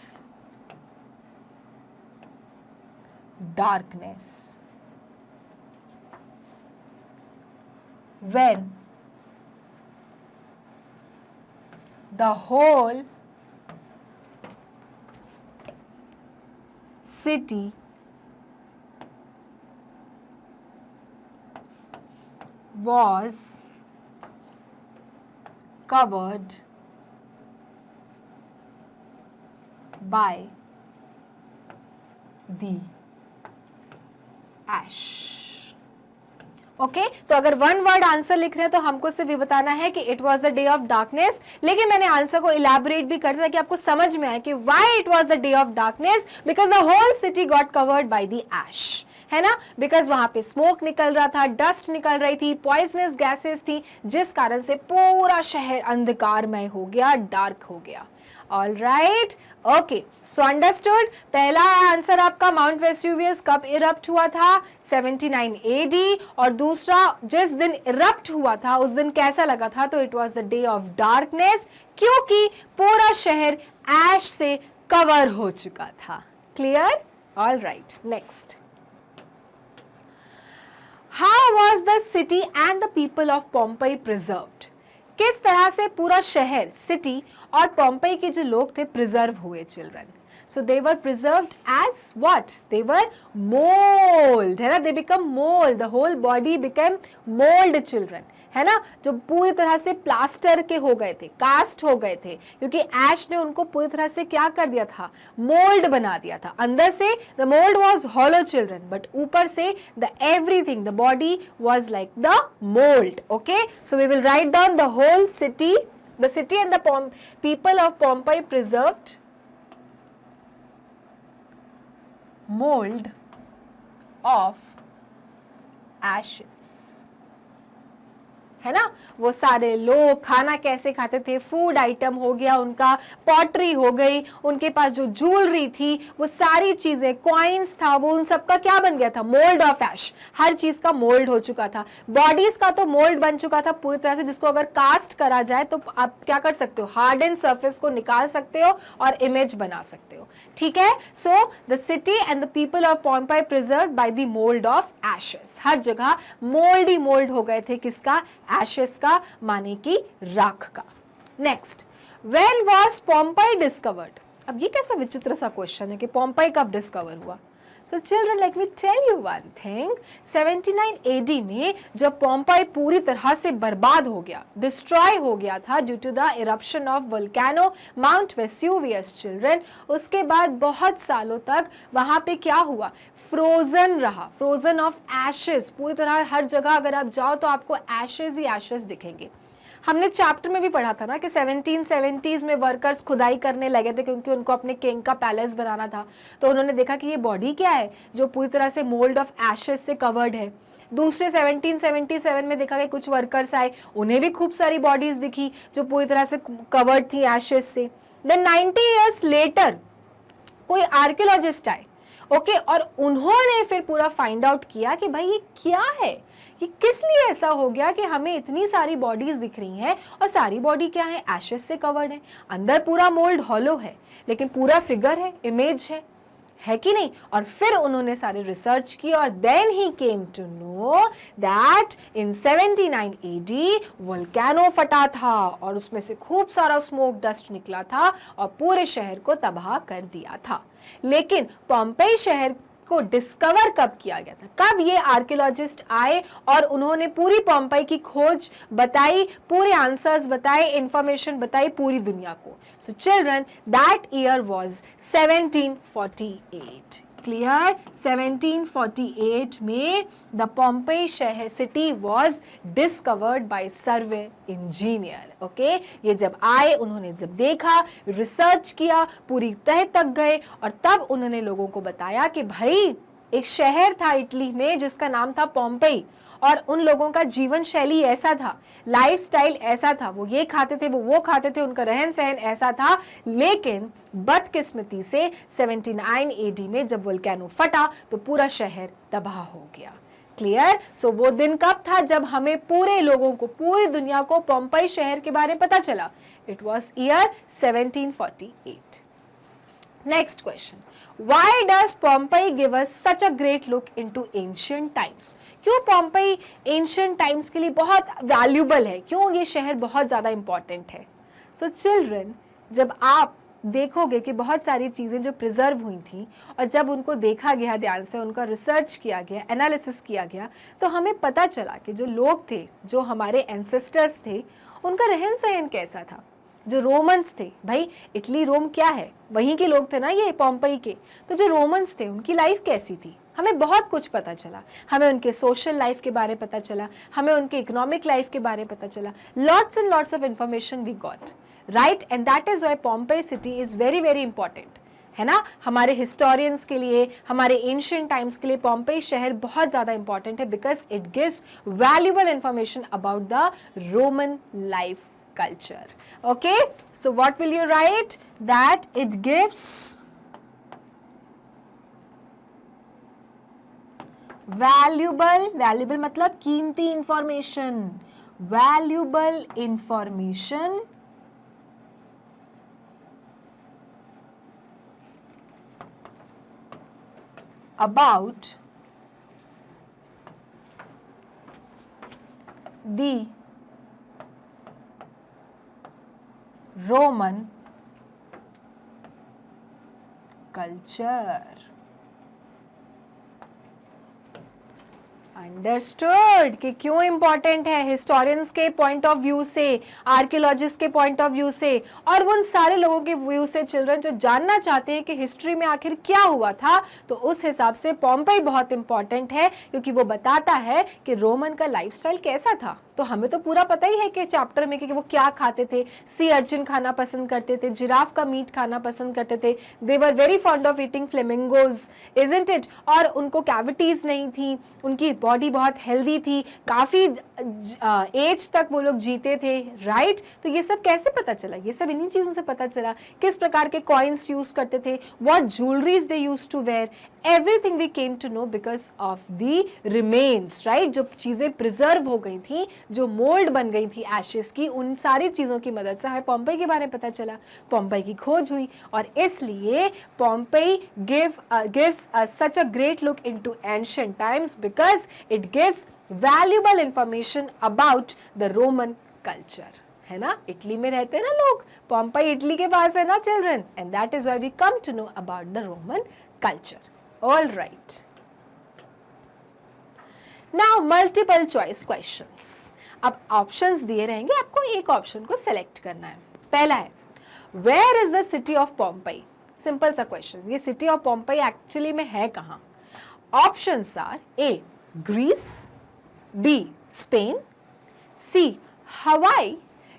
darkness when the whole city was covered by the ash। Okay, तो अगर वन वर्ड आंसर लिख रहे हैं तो हमको सिर्फ ये बताना है कि it was the day of darkness, लेकिन मैंने आंसर को इलैबोरेट भी कर दिया ताकि आपको समझ में आए कि why it was the day of darkness, because the whole city got covered by the ash, है ना, बिकॉज वहां पे स्मोक निकल रहा था, डस्ट निकल रही थी, पॉइजनस गैसेस थी, जिस कारण से पूरा शहर अंधकारमय हो गया, डार्क हो गया। All right, okay, so understood. पहला आंसर आपका माउंट वेस्यूवियस कब इरप्ट हुआ था? 79 AD। और दूसरा, जिस दिन इरप्ट हुआ था उस दिन कैसा लगा था? तो it was the day of darkness, क्योंकि पूरा शहर ऐश से कवर हो चुका था। Clear? All right, next, how was the city and the people of Pompeii preserved? किस तरह से पूरा शहर, सिटी और पोम्पेई के जो लोग थे प्रिजर्व हुए children? So they were preserved as what? They were mold, है ना, they become mold, the whole body became mold children, है ना, जो पूरी तरह से प्लास्टर के हो गए थे, कास्ट हो गए थे, क्योंकि ऐश ने उनको पूरी तरह से क्या कर दिया था? मोल्ड बना दिया था। अंदर से the mould was hollow children, but ऊपर से the everything, the body was like the mould. Okay, so we will write down the whole city, the city and the people of Pompeii preserved mold of ashes, है ना, वो सारे लोग खाना कैसे खाते थे? फूड आइटम हो गया उनका, पॉटरी हो गई, उनके पास जो ज्वेलरी थी, वो सारी चीजें, कॉइन्स था, वो उन सबका क्या बन गया था? मोल्ड ऑफ ऐश। हर चीज का मोल्ड हो चुका था, बॉडीज का तो मोल्ड बन चुका था पूरी तरह से, जिसको अगर कास्ट करा जाए तो आप क्या कर सकते हो? हार्ड एंड सरफेस को निकाल सकते हो और इमेज बना सकते हो। ठीक है, so the city and the people of Pompeii preserved by the mould of ashes. हर जगह मोल्ड ही मोल्ड हो गए थे, किसका? एशेस का, माने की राख का। Next, when was Pompeii discovered? अब ये कैसा विचित्र सा क्वेश्चन है कि पोम्पेई कब डिस्कवर हुआ? So children, let me tell you one thing, 79 AD में जब पोम्पेई पूरी तरह से बर्बाद हो गया, डिस्ट्रॉय हो गया था due to the eruption of volcano Mount Vesuvius children, उसके बाद बहुत सालों तक वहां पे क्या हुआ? फ्रोजन रहा, फ्रोजन ऑफ एशेस। पूरी तरह हर जगह अगर आप जाओ तो आपको एशेस ही एशेस दिखेंगे। हमने चैप्टर में भी पढ़ा था ना कि 1770s में वर्कर्स खुदाई करने लगे थे क्योंकि उनको अपने किंग का पैलेस बनाना था, तो उन्होंने देखा कि ये बॉडी क्या है जो पूरी तरह से मोल्ड ऑफ एशेस से कवर्ड है। दूसरे 1777 में देखा कि कुछ वर्कर्स आए, उन्हें भी खूब सारी बॉडीज दिखी जो पूरी तरह से कवर्ड थी एशेस से। देन 90 years later कोई आर्कियोलॉजिस्ट आए, ओके, और उन्होंने फिर पूरा फाइंड आउट किया कि भाई ये क्या है, ये किस लिए ऐसा हो गया कि हमें इतनी सारी बॉडीज दिख रही हैं और सारी बॉडी क्या है, एशेस से कवर्ड है, अंदर पूरा मोल्ड हॉलो है लेकिन पूरा फिगर है, इमेज है कि नहीं। और फिर उन्होंने सारे रिसर्च की और देन ही came to know that in 79 AD volcano फटा था और उसमें से खूब सारा स्मोक डस्ट निकला था और पूरे शहर को तबाह कर दिया था। लेकिन पोम्पेई शहर को डिस्कवर कब किया गया था, कब ये आर्कियोलॉजिस्ट आए और उन्होंने पूरी पोम्पेई की खोज बताई, पूरे आंसर्स बताए, इंफॉर्मेशन बताई पूरी दुनिया को। So children, that year was 1748। Clear? 1748 में द पोम्पेई शहर city was discovered by survey engineer. Okay, ये जब आए, उन्होंने जब देखा, रिसर्च किया, पूरी तह तक गए और तब उन्होंने लोगों को बताया कि भाई एक शहर था इटली में जिसका नाम था पोम्पेई और उन लोगों का जीवन शैली ऐसा था, लाइफस्टाइल ऐसा था, वो ये खाते थे, वो खाते थे, उनका रहन सहन ऐसा था। लेकिन बदकिस्मती से 79 एडी में जब वोल्केनो फटा तो पूरा शहर तबाह हो गया। क्लियर? सो वो दिन कब था जब हमें पूरे लोगों को, पूरी दुनिया को पोम्पेई शहर के बारे में पता चला? It was year 1748। Next question. Why does Pompeii give us such a great look into ancient times? क्यों पोम्पेई एंशिएंट टाइम्स के लिए बहुत वैल्यूबल है, क्यों ये शहर बहुत ज़्यादा इंपॉर्टेंट है? सो चिल्ड्रन, जब आप देखोगे कि बहुत सारी चीज़ें जो प्रिजर्व हुई थी और जब उनको देखा गया ध्यान से, उनका रिसर्च किया गया, एनालिसिस किया गया, तो हमें पता चला कि जो लोग थे, जो हमारे एंसेस्टर्स थे, उनका रहन सहन कैसा था। जो रोमन्स थे, भाई इटली रोम क्या है, वहीं के लोग थे ना ये पोम्पेई के, तो जो रोमन्स थे उनकी लाइफ कैसी थी, हमें बहुत कुछ पता चला। हमें उनके सोशल लाइफ के बारे में पता चला, हमें उनके इकोनॉमिक लाइफ के बारे में पता चला। Lots and lots of information we got, right? And that is why Pompeii city is very very important, है ना? हमारे हिस्टोरियंस के लिए, हमारे एंशिएंट टाइम्स के लिए पोम्पेई शहर बहुत ज़्यादा इंपॉर्टेंट है because it gives valuable information about the Roman life culture. Okay, so what will you write? That it gives valuable मतलब कीमती information, valuable information about the Roman culture. Understood कि क्यों इंपॉर्टेंट है हिस्टोरियंस के पॉइंट ऑफ व्यू से, आर्कियोलॉजिस्ट के पॉइंट ऑफ व्यू से और उन सारे लोगों के व्यू से। चिल्ड्रन जो जानना चाहते हैं कि हिस्ट्री में आखिर क्या हुआ था, तो उस हिसाब से पोम्पेई बहुत इंपॉर्टेंट है क्योंकि वो बताता है कि रोमन का लाइफस्टाइल कैसा था। तो हमें तो पूरा पता ही है कि चैप्टर में कि वो क्या खाते थे, सी अर्चिन खाना पसंद करते थे, जिराफ का मीट खाना पसंद करते थे, they were very fond of eating flamingos, isn't it? और उनको कैविटीज नहीं थी, उनकी बॉडी बहुत हेल्दी थी, काफ़ी एज तक वो लोग जीते थे, राइट? तो ये सब कैसे पता चला? ये सब इन्हीं चीज़ों से पता चला। किस प्रकार के कॉइन्स यूज़ करते थे, what jewelleries they use to wear, everything we came to know because of the remains, right? जो चीज़ें प्रिजर्व हो गई थी, जो मोल्ड बन गई थी एशेस की, उन सारी चीज़ों की मदद से हमें पोम्पेई के बारे में पता चला, पोम्पेई की खोज हुई और इसलिए Pompeii gives us such a great look into ancient times because it gives valuable information about the Roman culture. है ना? इटली में रहते हैं ना लोग, पोम्पेई इटली के पास है ना children, and that is why we come to know about the Roman culture. All right. Now multiple choice questions. अब options दिए रहेंगे, आपको एक ऑप्शन को सेलेक्ट करना है. पहला है Where is the city of Pompeii? Simple सा क्वेश्चन. ये सिटी ऑफ पोम्पेई एक्चुअली में है कहाँ? Options are A Greece, B Spain, C Hawaii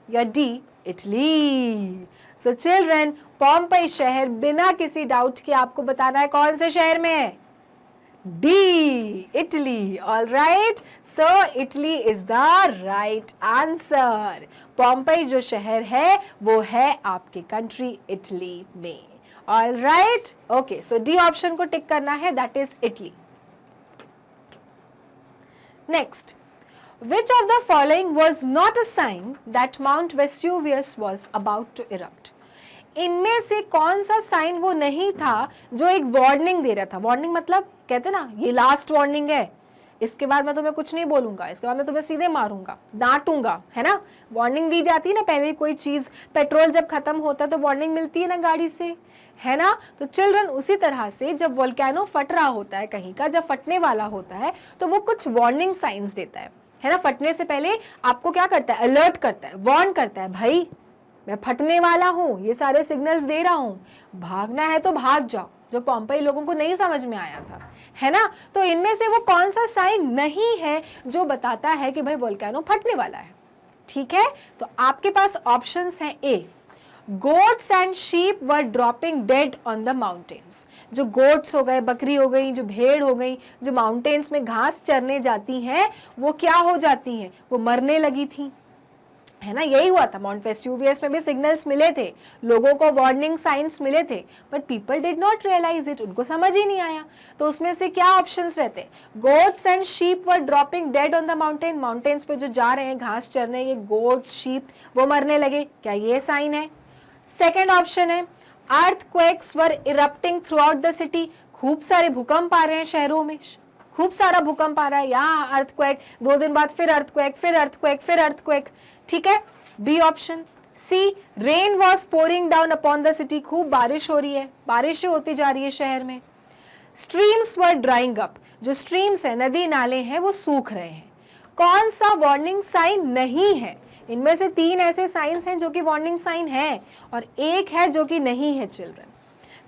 या D Italy. So children, Pompeii शहर बिना किसी डाउट के आपको बताना है कौन से शहर में है. D, Italy. All right. So Italy is the right answer. Pompey जो शहर है वो है आपके कंट्री इटली में. All right. Okay. So D option को टिक करना है. That is Italy. Next. Which of the following was not a sign that Mount Vesuvius was about to erupt? इनमें से कौन सा साइन वो नहीं था जो एक वार्निंग दे रहा था. वार्निंग मतलब कहते ना ये लास्ट वार्निंग है, इसके बाद मैं तुम्हें कुछ नहीं बोलूंगा, इसके बाद मैं तुम्हें सीधे मारूंगा, डांटूंगा, है ना. वार्निंग दी जाती है ना पहले कोई चीज, पेट्रोल जब खत्म होता है तो वार्निंग मिलती है ना गाड़ी से, है ना. तो चिल्ड्रन उसी तरह से जब वोल्केनो फट रहा होता है कहीं का, जब फटने वाला होता है तो वो कुछ वार्निंग साइंस देता है ना. फटने से पहले आपको क्या करता है, अलर्ट करता है, वार्न करता है, भाई मैं फटने वाला हूं, ये सारे सिग्नल्स दे रहा हूं, भागना है तो भाग जाओ, जो पोम्पई लोगों को नहीं समझ में आया था, है ना. तो इनमें से वो कौन सा साइन नहीं है जो बताता है कि भाई वोल्केनो फटने वाला है. ठीक है, तो आपके पास ऑप्शंस हैं. A, goats and sheep were dropping dead on the mountains. जो गोट्स हो गए, बकरी हो गई, जो भेड़ हो गई, जो माउंटेन्स में घास चरने जाती हैं वो क्या हो जाती हैं, वो मरने लगी थी, है ना. यही हुआ था. माउंट वेस्यूवियस में भी सिग्नल्स मिले थे, लोगों को वार्निंग साइंस मिले थे, but people did not realise it. उनको समझ ही नहीं आया. तो उसमें से क्या ऑप्शंस रहते, goats and sheep were dropping dead on the mountain. Mountains पे जो जा रहे हैं घास चरने, ये गोट्स शीप वो मरने लगे, क्या ये साइन है. सेकेंड ऑप्शन है earthquakes were erupting throughout the city. खूब सारे भूकंप आ रहे हैं शहरों में, खूब सारा भूकंप आ रहा है, यहाँ अर्थक्वेक, 2 दिन बाद फिर अर्थक्वेक, फिर अर्थक्वेक, फिर अर्थक्वेक. ठीक है, B option. C, rain was pouring down upon the city. खूब बारिश हो रही है, बारिशें होती जा रही है शहर में. Streams were drying up. जो स्ट्रीम्स है, नदी नाले हैं, वो सूख रहे हैं. कौन सा वार्निंग साइन नहीं है. इनमें से 3 ऐसे साइंस हैं जो कि वार्निंग साइन है और एक है जो कि नहीं है children.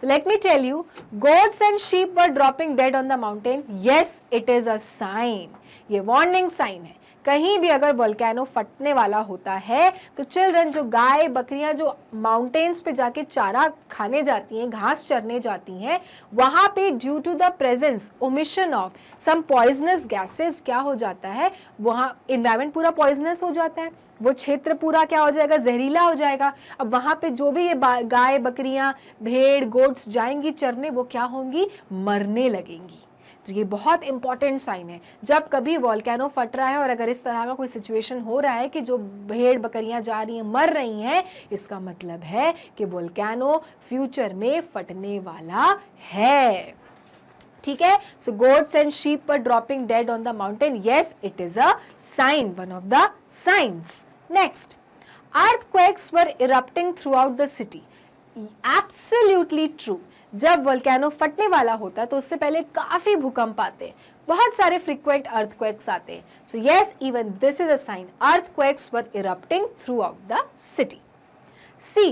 So let me tell you, goats and sheep were dropping dead on the mountain. Yes, it is a sign. ये warning sign है. कहीं भी अगर वोल्केनो फटने वाला होता है तो चिल्ड्रन, जो गाय बकरियां जो माउंटेन्स पे जाके चारा खाने जाती हैं, घास चरने जाती हैं, वहां पे due to the presence emission of some poisonous gases क्या हो जाता है, वहां एनवायरमेंट पूरा पॉइजनस हो जाता है, वो क्षेत्र पूरा क्या हो जाएगा, जहरीला हो जाएगा. अब वहां पे जो भी ये गाय बकरियां भेड़ गोट्स जाएंगी चरने, वो क्या होंगी, मरने लगेंगी. तो ये बहुत इंपॉर्टेंट साइन है. जब कभी वोल्केनो फट रहा है और अगर इस तरह का कोई सिचुएशन हो रहा है कि जो भेड़ बकरियां जा रही हैं, मर रही हैं, इसका मतलब है कि वोल्केनो फ्यूचर में फटने वाला है. ठीक है. So goats and sheep were dropping dead on the mountain. Yes, it is a sign, one of the signs. Next, earthquakes were erupting throughout the city. Absolutely true. जब वोल्केनो फटने वाला होता है तो उससे पहले काफी भूकंप आते हैं, बहुत सारे फ्रीक्वेंट अर्थक्वेक्स आते हैं. So yes, even this is a sign. Earthquakes were erupting throughout the city. C,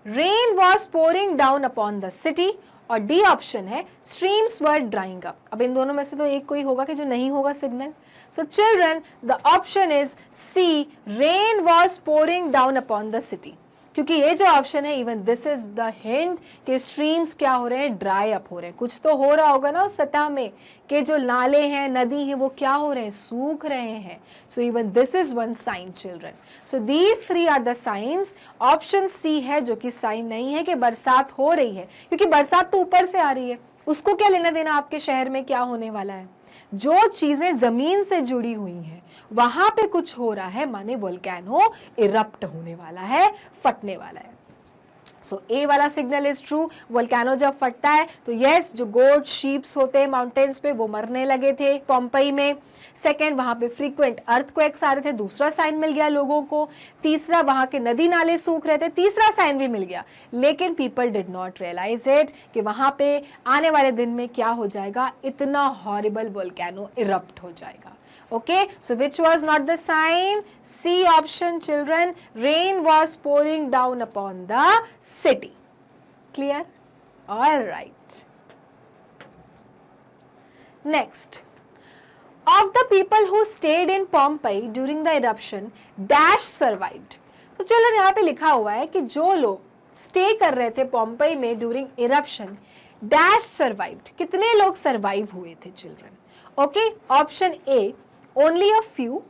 rain was pouring down upon the city. और डी ऑप्शन है स्ट्रीम्स वर ड्राइंग अप. अब इन दोनों में से तो एक कोई होगा कि जो नहीं होगा signal. So children, the option is C, rain was pouring down upon the city. क्योंकि ये जो ऑप्शन है, even this is the hint कि स्ट्रीम्स क्या हो रहे हैं, ड्राई अप हो रहे हैं. कुछ तो हो रहा होगा ना सतह में कि जो नाले हैं, नदी हैं, वो क्या हो रहे हैं, सूख रहे हैं. So even this is one sign children. So these 3 are the signs. Option C है जो कि साइन नहीं है कि बरसात हो रही है, क्योंकि बरसात तो ऊपर से आ रही है, उसको क्या लेना देना आपके शहर में क्या होने वाला है. जो चीजें जमीन से जुड़ी हुई हैं वहां पे कुछ हो रहा है, माने वोल्केनो इरप्ट होने वाला है, फटने वाला है. सो ए वाला सिग्नल इज ट्रू. वोल्केनो जब फटता है तो यस, जो गोट शीप्स होते हैं माउंटेन्स पे वो मरने लगे थे पोम्पई में. सेकेंड, वहां पे फ्रीक्वेंट अर्थक्वेक्स आ रहे थे, दूसरा साइन मिल गया लोगों को. तीसरा, वहां के नदी नाले सूख रहे थे, तीसरा साइन भी मिल गया. लेकिन people did not realise it कि वहां पे आने वाले दिन में क्या हो जाएगा, इतना हॉरिबल वोल्केनो इरप्ट हो जाएगा. Okay, so which was not the sign? C option children, rain was pouring down upon the city. Clear? All right. Next, of the people who stayed in Pompeii during the eruption, dash survived. तो children यहाँ पे लिखा हुआ है कि जो लोग स्टे कर रहे थे पोम्पई में ड्यूरिंग इरप्शन, डैश सर्वाइव्ड, कितने लोग सर्वाइव हुए थे children? Okay, option A only a few,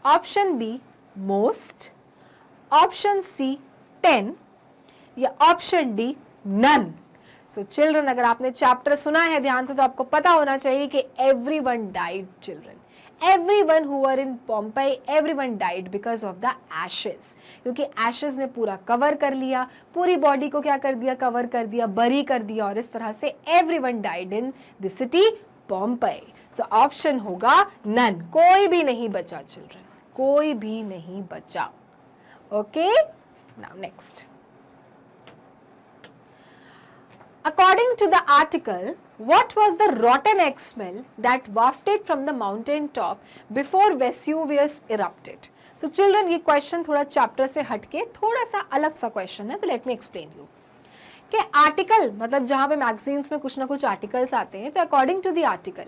option B most, option C 10 या option D none. So children, अगर आपने चैप्टर सुना है ध्यान से तो आपको पता होना चाहिए कि everyone died children, everyone who were in Pompeii, everyone died because of the ashes, क्योंकि ashes ने पूरा कवर कर लिया, पूरी बॉडी को क्या कर दिया, कवर कर दिया, बरी कर दिया, और इस तरह से everyone died in the city Pompeii। तो ऑप्शन होगा नन, कोई भी नहीं बचा चिल्ड्रन, कोई भी नहीं बचा। Okay, now next. According to the article, what was the rotten egg smell that wafted from the mountain top before Vesuvius erupted? So children, ये question थोड़ा चैप्टर से हटके थोड़ा सा अलग सा क्वेश्चन है, तो लेट मी एक्सप्लेन यू कि आर्टिकल मतलब जहाँ पे मैगजीन्स में कुछ ना कुछ आर्टिकल्स आते हैं, तो according to the article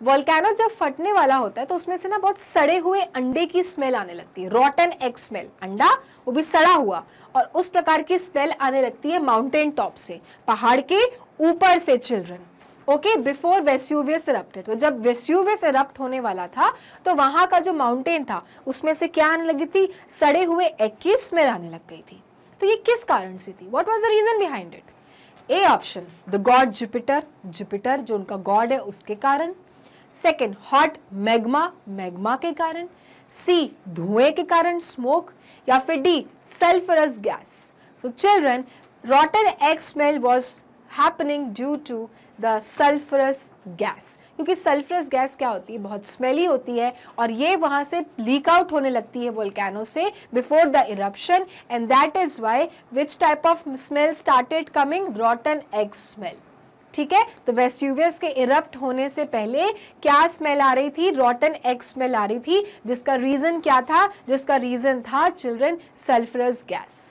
volcano जब फटने वाला होता है तो उसमें से ना बहुत सड़े हुए अंडे की स्मेल आने लगती है, रॉटन एग स्मेल, अंडा वो भी सड़ा हुआ, और उस प्रकार की स्मेल आने लगती है माउंटेन टॉप से, पहाड़ के ऊपर से चिल्ड्रन। ओके, बिफोर वेस्यूवियस इरप्टेड, तो जब वेस्यूवियस इरप्ट होने वाला था तो वहां का जो माउंटेन था उसमें से क्या आने लगी थी, सड़े हुए एग की स्मेल आने लग गई थी। तो ये किस कारण से थी, what was the reason behind it? A option the god Jupiter, Jupiter जो उनका गॉड है उसके कारण, सेकेंड हॉट मैग्मा, मैग्मा के कारण, सी धुएं के कारण स्मोक, या फिर D sulphurous gas. So children, rotten egg smell was happening due to the sulphurous gas, क्योंकि सल्फरस गैस क्या होती है, बहुत स्मेली होती है, और ये वहां से लीक आउट होने लगती है वोल्केनो से before the eruption, and that is why which type of smell started coming, रॉटन egg smell. ठीक है, तो वेस्यूवियस के इरप्ट होने से पहले क्या स्मेल आ रही थी, रॉटन एग स्मेल आ रही थी, जिसका रीजन क्या था, जिसका रीजन था चिल्ड्रन सल्फरस गैस।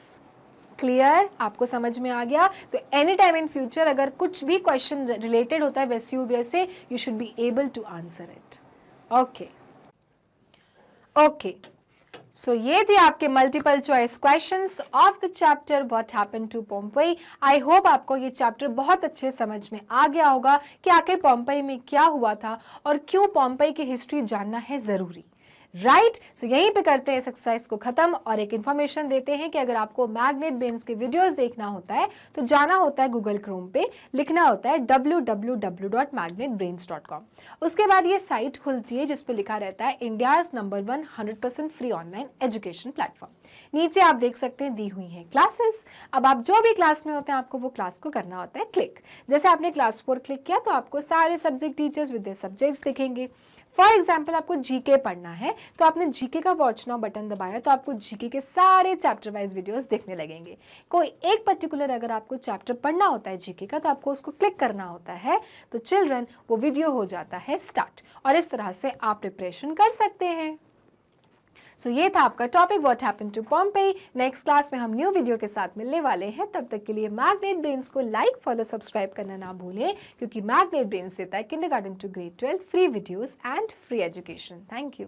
क्लियर, आपको समझ में आ गया? तो एनी टाइम इन फ्यूचर अगर कुछ भी क्वेश्चन रिलेटेड होता है वेस्यूवियस से, you should be able to answer it. Okay okay, so ये थे आपके multiple choice questions of the chapter what happened to Pompeii. I hope आपको ये चैप्टर बहुत अच्छे समझ में आ गया होगा कि आखिर पोम्पेई में क्या हुआ था और क्यों पोम्पेई की हिस्ट्री जानना है जरूरी। राइट, सो यहीं पे करते हैं इस एक्सरसाइज को खत्म, और एक इन्फॉर्मेशन देते हैं कि अगर आपको मैग्नेट ब्रेन्स के वीडियोस देखना होता है तो जाना होता है गूगल क्रोम पे, लिखना होता है www.magnetbrains.com। उसके बाद ये साइट खुलती है जिस पे लिखा रहता है India's number 1 100% free online education platform. नीचे आप देख सकते हैं दी हुई हैं क्लासेस। अब आप जो भी क्लास में होते हैं आपको वो क्लास को करना होता है क्लिक। जैसे आपने क्लास 4 क्लिक किया तो आपको सारे subject teachers with their subjects दिखेंगे। फॉर एग्जाम्पल आपको जीके पढ़ना है तो आपने जीके का वॉच नाउ बटन दबाया तो आपको जीके के सारे चैप्टर वाइज वीडियोस दिखने लगेंगे। कोई एक पर्टिकुलर अगर आपको चैप्टर पढ़ना होता है जीके का तो आपको उसको क्लिक करना होता है, तो चिल्ड्रन वो वीडियो हो जाता है स्टार्ट, और इस तरह से आप प्रिपरेशन कर सकते हैं। सो ये था आपका topic what happened to Pompeii. Next class में हम न्यू वीडियो के साथ मिलने वाले हैं। तब तक के लिए मैग्नेट ब्रेन्स को लाइक, फॉलो, सब्सक्राइब करना ना भूलें, क्योंकि मैग्नेट ब्रेन्स देता है kindergarten to grade 12 free videos and free education. Thank you.